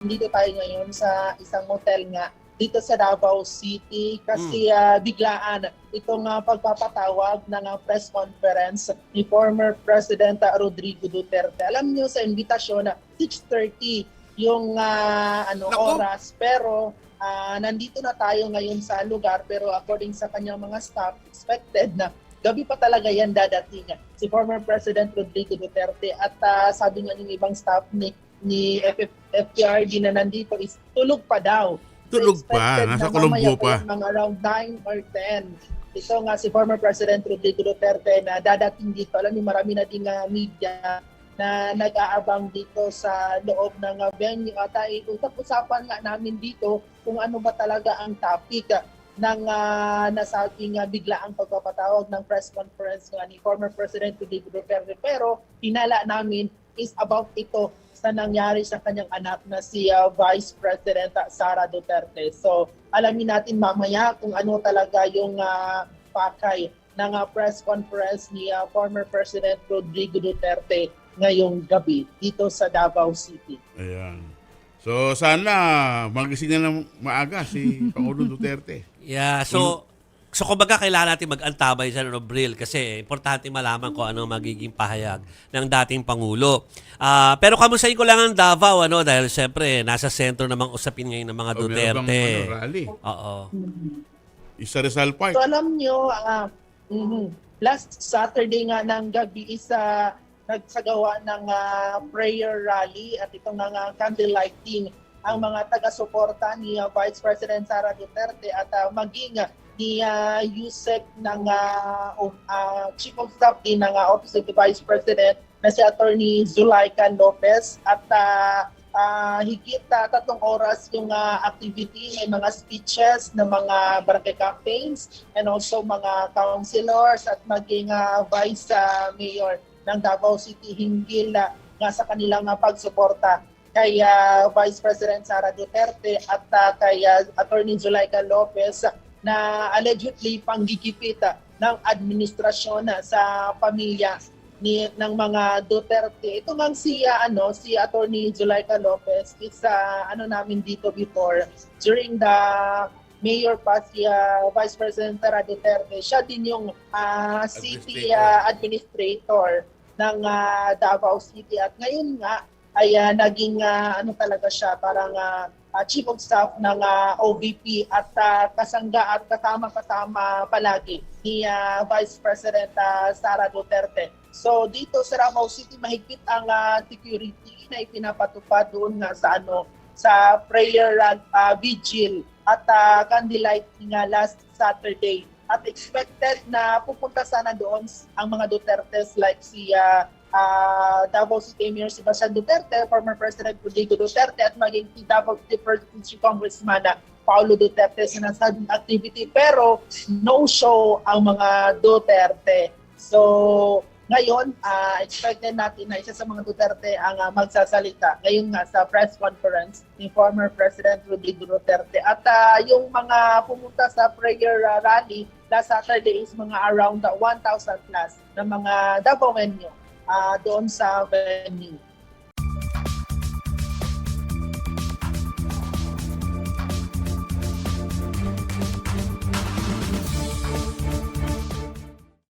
Dito tayo ngayon sa isang hotel nga dito sa Davao City kasi biglaan itong pagpapatawag ng press conference ni former President Rodrigo Duterte. Alam niyo sa imbitasyon na 6:30 yung oras, pero nandito na tayo ngayon sa lugar, pero according sa kanyang mga staff, expected na gabi pa talaga yan dadating si former President Rodrigo Duterte. At sabi nga yung ibang staff ni FPRD na nandito is tulog pa daw. Tulog pa, nasa Colombo pa. Mga around 9 or 10. Ito nga si former President Rodrigo Duterte na dadating dito. Alam niyo, marami na ding media na nag-aabang dito sa loob ng venue. At usap-usapan nga namin dito kung ano ba talaga ang topic ng nasabing biglaang pagpapatawag ng press conference nga ni former President Rodrigo Duterte. Pero hinala namin is about ito sa nangyari sa kanyang anak na si Vice President Sara Duterte. So alamin natin mamaya kung ano talaga yung pakay ng press conference ni former President Rodrigo Duterte ngayong gabi dito sa Davao City. Ayan. So sana magising na ng maaga si Pangulong Duterte. Yeah, so kumbaga kailangan natin mag-antabay sa Bril kasi importante malaman kung ano magiging pahayag ng dating Pangulo. Pero kamustahin ko lang ang Davao dahil siyempre nasa sentro namang usapin ngayon ng mga Duterte. Rally. Oo. Isa Rizal Park. So alam nyo, last Saturday nga ng gabi isa nagsagawa ng prayer rally at itong candle lighting ang mga taga-suporta ni Vice President Sara Duterte at maging ni Yusek ng Chief of Staff din ng Office of the Vice President na si Attorney Zulaika Lopez at higit 3 oras yung activity, may mga speeches ng mga barangay campaigns and also mga councilors at maging Vice Mayor ng Davao City hinggil nga sa kanilang pagsuporta kay Vice President Sara Duterte at kay Attorney Zulaika Lopez na allegedly panggigipit ng administrasyon sa pamilya ng mga Duterte. Ito ngang si Attorney Zulaika Lopez is namin dito before during the mayor pa si Vice President Sara Duterte. Siya din yung city administrator ng Davao City at ngayon nga ay naging talaga siya parang Chief of Staff ng OVP at kasangga at kasama palagi ni Vice President Sara Duterte. So dito sa Davao City mahigpit ang security na ipinapatupad doon nga sa prayer vigil at candlelighting last Saturday. At expected na pupunta sana doon ang mga Dutertes like si Davao City Mayor Sebastian Duterte, former President Rodrigo Duterte at maging si Davao City First Congressman Paulo Duterte sa nasabing activity, pero no show ang mga Duterte. So ngayon, expected natin na isa sa mga Duterte ang magsasalita ngayon nga sa press conference ni former President Rodrigo Duterte. At yung mga pumunta sa prayer rally last Saturday is mga around 1,000 plus na mga Davaoenyo doon sa venue.